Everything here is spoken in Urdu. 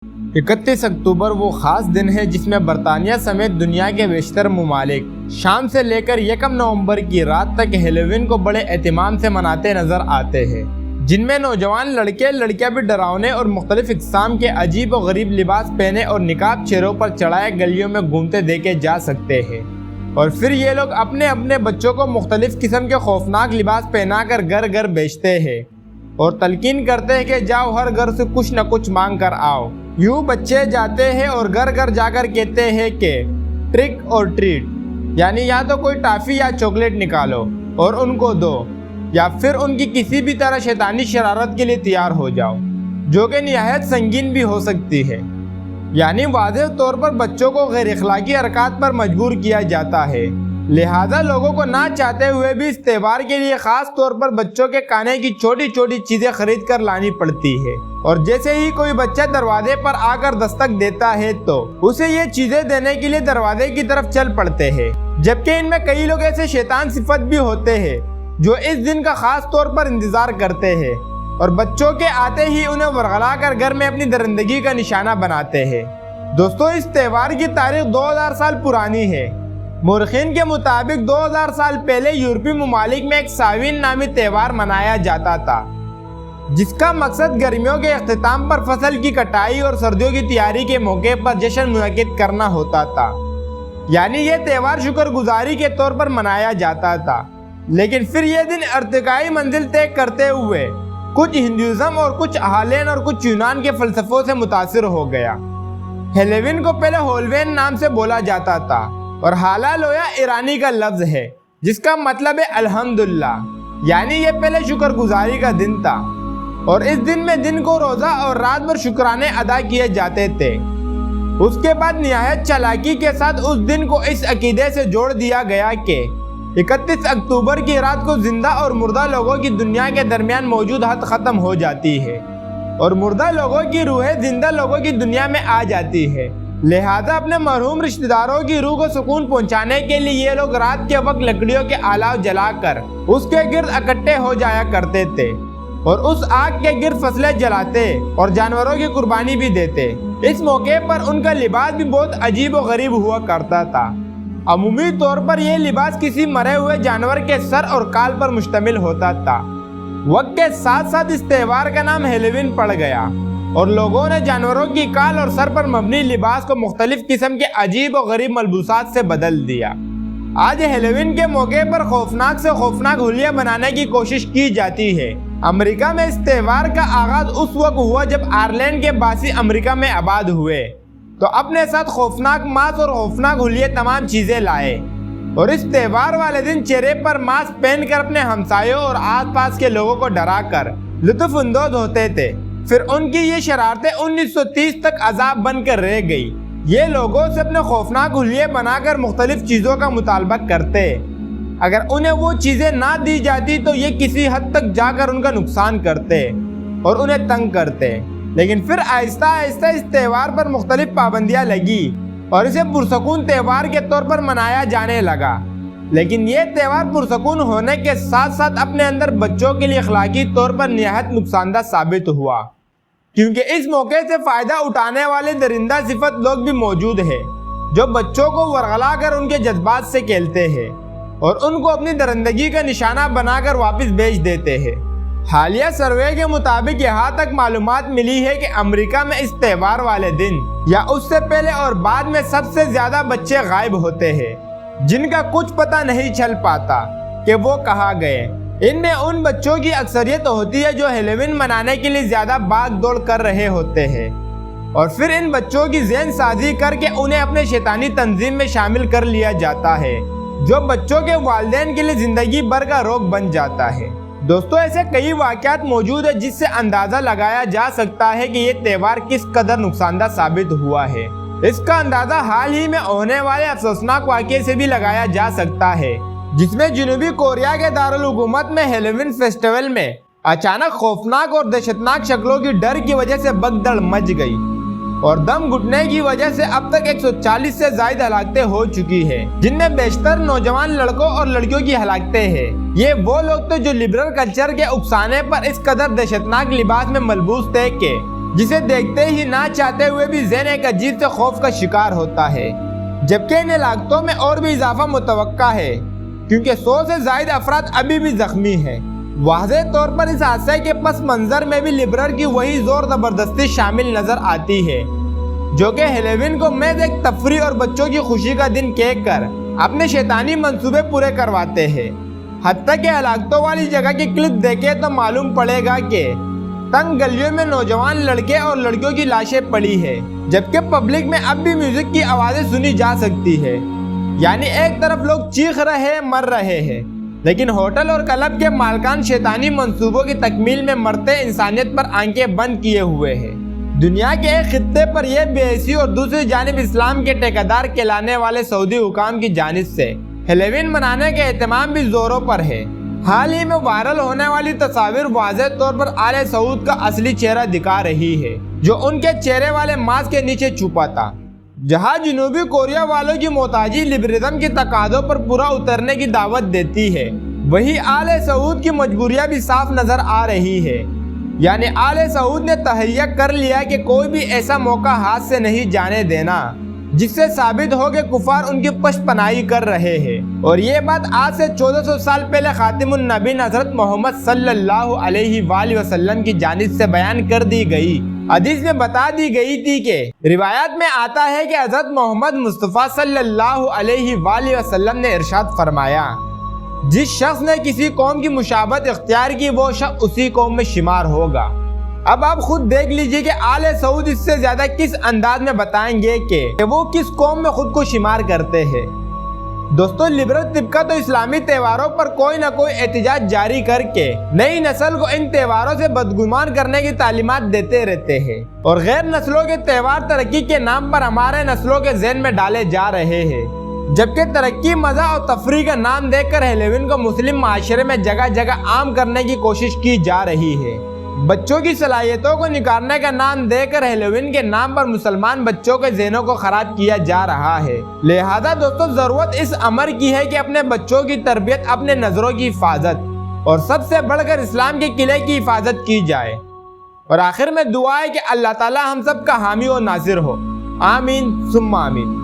31 اکتوبر وہ خاص دن ہے جس میں برطانیہ سمیت دنیا کے بیشتر ممالک شام سے لے کر 1 نومبر کی رات تک ہیلووین کو بڑے اہتمام سے مناتے نظر آتے ہیں، جن میں نوجوان لڑکے لڑکیاں بھی ڈراؤنے اور مختلف اقسام کے عجیب و غریب لباس پہنے اور نقاب چہروں پر چڑھائے گلیوں میں گھومتے دیکھے جا سکتے ہیں، اور پھر یہ لوگ اپنے اپنے بچوں کو مختلف قسم کے خوفناک لباس پہنا کر گھر گھر بیچتے ہیں اور تلقین کرتے ہیں کہ جاؤ ہر گھر سے کچھ نہ کچھ مانگ کر آؤ۔ یوں بچے جاتے ہیں اور گھر گھر جا کر کہتے ہیں کہ ٹرک اور ٹریٹ، یعنی یا تو کوئی ٹافی یا چاکلیٹ نکالو اور ان کو دو، یا پھر ان کی کسی بھی طرح شیطانی شرارت کے لیے تیار ہو جاؤ، جو کہ نہایت سنگین بھی ہو سکتی ہے۔ یعنی واضح طور پر بچوں کو غیر اخلاقی حرکات پر مجبور کیا جاتا ہے، لہذا لوگوں کو نہ چاہتے ہوئے بھی اس تہوار کے لیے خاص طور پر بچوں کے کھانے کی چھوٹی چھوٹی چیزیں خرید کر لانی پڑتی ہے، اور جیسے ہی کوئی بچہ دروازے پر آ کر دستک دیتا ہے تو اسے یہ چیزیں دینے کے لیے دروازے کی طرف چل پڑتے ہیں، جبکہ ان میں کئی لوگ ایسے شیطان صفت بھی ہوتے ہیں جو اس دن کا خاص طور پر انتظار کرتے ہیں اور بچوں کے آتے ہی انہیں ورغلا کر گھر میں اپنی درندگی کا نشانہ بناتے ہیں۔ دوستو، اس تہوار کی تاریخ 2000 سال پرانی ہے۔ مورخین کے مطابق 2000 سال پہلے یورپی ممالک میں ایک ساوین نامی تہوار منایا جاتا تھا، جس کا مقصد گرمیوں کے اختتام پر فصل کی کٹائی اور سردیوں کی تیاری کے موقع پر جشن منعقد کرنا ہوتا تھا۔ یعنی یہ تہوار شکر گزاری کے طور پر منایا جاتا تھا، لیکن پھر یہ دن ارتقائی منزل طے کرتے ہوئے کچھ ہندوازم اور کچھ ہالین اور کچھ یونان کے فلسفوں سے متاثر ہو گیا۔ ہیلووین کو پہلے ہولوین نام سے بولا جاتا تھا، اور ہالالویا ایرانی کا لفظ ہے جس کا مطلب ہے الحمدللہ، یعنی یہ پہلے شکر گزاری کا دن تھا، اور اس دن میں دن کو روزہ اور رات بھر شکرانے ادا کیے جاتے تھے۔ اس کے بعد نہایت چالاکی کے ساتھ اس دن کو اس عقیدے سے جوڑ دیا گیا کہ 31 اکتوبر کی رات کو زندہ اور مردہ لوگوں کی دنیا کے درمیان موجود حد ختم ہو جاتی ہے اور مردہ لوگوں کی روحیں زندہ لوگوں کی دنیا میں آ جاتی ہے، لہذا اپنے مرحوم رشتہ داروں کی روح کو سکون پہنچانے کے لیے یہ لوگ رات کے وقت لکڑیوں کے آلاؤ جلا کر اس کے گرد اکٹھے ہو جایا کرتے تھے اور اس آگ کے گرد فصلیں جلاتے اور جانوروں کی قربانی بھی دیتے۔ اس موقع پر ان کا لباس بھی بہت عجیب و غریب ہوا کرتا تھا۔ عمومی طور پر یہ لباس کسی مرے ہوئے جانور کے سر اور کال پر مشتمل ہوتا تھا۔ وقت کے ساتھ ساتھ اس تہوار کا نام ہیلووین پڑ گیا اور لوگوں نے جانوروں کی کال اور سر پر مبنی لباس کو مختلف قسم کے عجیب و غریب ملبوسات سے بدل دیا۔ آج ہیلووین کے موقع پر خوفناک سے خوفناک حلیہ بنانے کی کوشش کی جاتی ہے۔ امریکہ میں اس تہوار کا آغاز اس وقت ہوا جب آئرلینڈ کے باسی امریکہ میں آباد ہوئے تو اپنے ساتھ خوفناک ماسک اور خوفناک حلیے تمام چیزیں لائے، اور اس تہوار والے دن چہرے پر ماسک پہن کر اپنے ہمسایوں اور آس پاس کے لوگوں کو ڈرا کر لطف اندوز ہوتے تھے۔ پھر ان کی یہ شرارتیں 1930 تک عذاب بن کر رہ گئی۔ یہ لوگوں سے اپنے خوفناک حلیے بنا کر مختلف چیزوں کا مطالبہ کرتے، اگر انہیں وہ چیزیں نہ دی جاتی تو یہ کسی حد تک جا کر ان کا نقصان کرتے اور انہیں تنگ کرتے، لیکن پھر آہستہ آہستہ اس تہوار پر مختلف پابندیاں لگی اور اسے پرسکون تہوار کے طور پر منایا جانے لگا۔ لیکن یہ تہوار پرسکون ہونے کے ساتھ ساتھ اپنے اندر بچوں کے لیے اخلاقی طور پر نہایت نقصان دہ ثابت ہوا، کیونکہ اس موقع سے فائدہ اٹھانے والے درندہ صفت لوگ بھی موجود ہیں جو بچوں کو ورغلا کر ان کے جذبات سے کھیلتے ہیں اور ان کو اپنی درندگی کا نشانہ بنا کر واپس بھیج دیتے ہیں۔ حالیہ سروے کے مطابق یہاں تک معلومات ملی ہے کہ امریکہ میں اس تہوار والے دن یا اس سے پہلے اور بعد میں سب سے زیادہ بچے غائب ہوتے ہیں، جن کا کچھ پتہ نہیں چل پاتا کہ وہ کہاں گئے۔ ان میں ان بچوں کی اکثریت ہوتی ہے جو ہیلووین منانے کے لیے زیادہ بھاگ دوڑ کر رہے ہوتے ہیں، اور پھر ان بچوں کی ذہن سازی کر کے انہیں اپنے شیطانی تنظیم میں شامل کر لیا جاتا ہے، جو بچوں کے والدین کے لیے زندگی بھر کا روگ بن جاتا ہے۔ دوستو، ایسے کئی واقعات موجود ہیں جس سے اندازہ لگایا جا سکتا ہے کہ یہ تہوار کس قدر نقصان دہ ثابت ہوا ہے۔ اس کا اندازہ حال ہی میں ہونے والے افسوسناک واقعے سے بھی لگایا جا سکتا ہے، جس میں جنوبی کوریا کے دارالحکومت میں ہیلووین فیسٹیول میں اچانک خوفناک اور دہشتناک شکلوں کی ڈر کی وجہ سے بھگدڑ مچ گئی اور دم گھٹنے کی وجہ سے اب تک 140 سے زائد ہلاکتیں ہو چکی ہیں، جن میں بیشتر نوجوان لڑکوں اور لڑکیوں کی ہلاکتیں ہیں۔ یہ وہ لوگ تھے جو لبرل کلچر کے اکسانے پر اس قدر دہشتناک لباس میں ملبوس تھے کہ جسے دیکھتے ہی نہ چاہتے ہوئے بھی ذہن ایک عجیب سے خوف کا شکار ہوتا ہے، جبکہ ان ہلاکتوں میں اور بھی اضافہ متوقع ہے کیونکہ 100 سے زائد افراد ابھی بھی زخمی ہیں۔ واضح طور پر اس حادثے کے پس منظر میں بھی لبرر کی وہی زور زبردستی شامل نظر آتی ہے جو کہ ہیلووین کو محض ایک تفریح اور بچوں کی خوشی کا دن کہہ کر اپنے شیطانی منصوبے پورے کرواتے ہیں۔ حتیٰ کہ ہلاکتوں والی جگہ کی کلپ دیکھے تو معلوم پڑے گا کہ تنگ گلیوں میں نوجوان لڑکے اور لڑکیوں کی لاشیں پڑی ہے، جبکہ پبلک میں اب بھی میوزک کی آوازیں سنی جا سکتی ہے۔ یعنی ایک طرف لوگ چیخ رہے مر رہے ہیں، لیکن ہوٹل اور کلب کے مالکان شیطانی منصوبوں کی تکمیل میں مرتے انسانیت پر آنکھیں بند کیے ہوئے ہیں۔ دنیا کے ایک خطے پر یہ بے حسی اور دوسری جانب اسلام کے ٹھیکیدار کہلانے والے سعودی حکام کی جانب سے ہیلووین منانے کا اہتمام بھی زوروں پر ہے۔ حال ہی میں وائرل ہونے والی تصاویر واضح طور پر آل سعود کا اصلی چہرہ دکھا رہی ہے جو ان کے چہرے والے ماسک کے نیچے چھپا تھا۔ جہاں جنوبی کوریا والوں کی محتاجی لبرلزم کی تقاضوں پر پورا اترنے کی دعوت دیتی ہے، وہی آل سعود کی مجبوریاں بھی صاف نظر آ رہی ہے۔ یعنی آل سعود نے تہیہ کر لیا کہ کوئی بھی ایسا موقع ہاتھ سے نہیں جانے دینا جس سے ثابت ہو کہ کفار ان کی پشت پناہی کر رہے ہیں، اور یہ بات آج سے 1400 سال پہلے خاتم النبیین حضرت محمد صلی اللہ علیہ وآلہ وسلم کی جانب سے بیان کر دی گئی۔ حدیث میں بتا دی گئی تھی کہ روایات میں آتا ہے کہ حضرت محمد مصطفیٰ صلی اللہ علیہ وآلہ وسلم نے ارشاد فرمایا، جس شخص نے کسی قوم کی مشابہت اختیار کی وہ شخص اسی قوم میں شمار ہوگا۔ اب آپ خود دیکھ لیجئے کہ آل سعود اس سے زیادہ کس انداز میں بتائیں گے کہ وہ کس قوم میں خود کو شمار کرتے ہیں۔ دوستو، لبرل طبقہ تو اسلامی تہواروں پر کوئی نہ کوئی احتجاج جاری کر کے نئی نسل کو ان تہواروں سے بدگمان کرنے کی تعلیمات دیتے رہتے ہیں، اور غیر نسلوں کے تہوار ترقی کے نام پر ہمارے نسلوں کے ذہن میں ڈالے جا رہے ہیں، جبکہ ترقی، مزہ اور تفریح کا نام دے کر ہیلووین کو مسلم معاشرے میں جگہ جگہ عام کرنے کی کوشش کی جا رہی ہے۔ بچوں کی صلاحیتوں کو نکارنے کا نام دے کر ہیلووین کے نام پر مسلمان بچوں کے ذہنوں کو خراب کیا جا رہا ہے۔ لہذا دوستو، ضرورت اس امر کی ہے کہ اپنے بچوں کی تربیت، اپنے نظروں کی حفاظت اور سب سے بڑھ کر اسلام کے قلعے کی حفاظت کی جائے۔ اور آخر میں دعا ہے کہ اللہ تعالی ہم سب کا حامی و ناصر ہو۔ آمین ثم آمین۔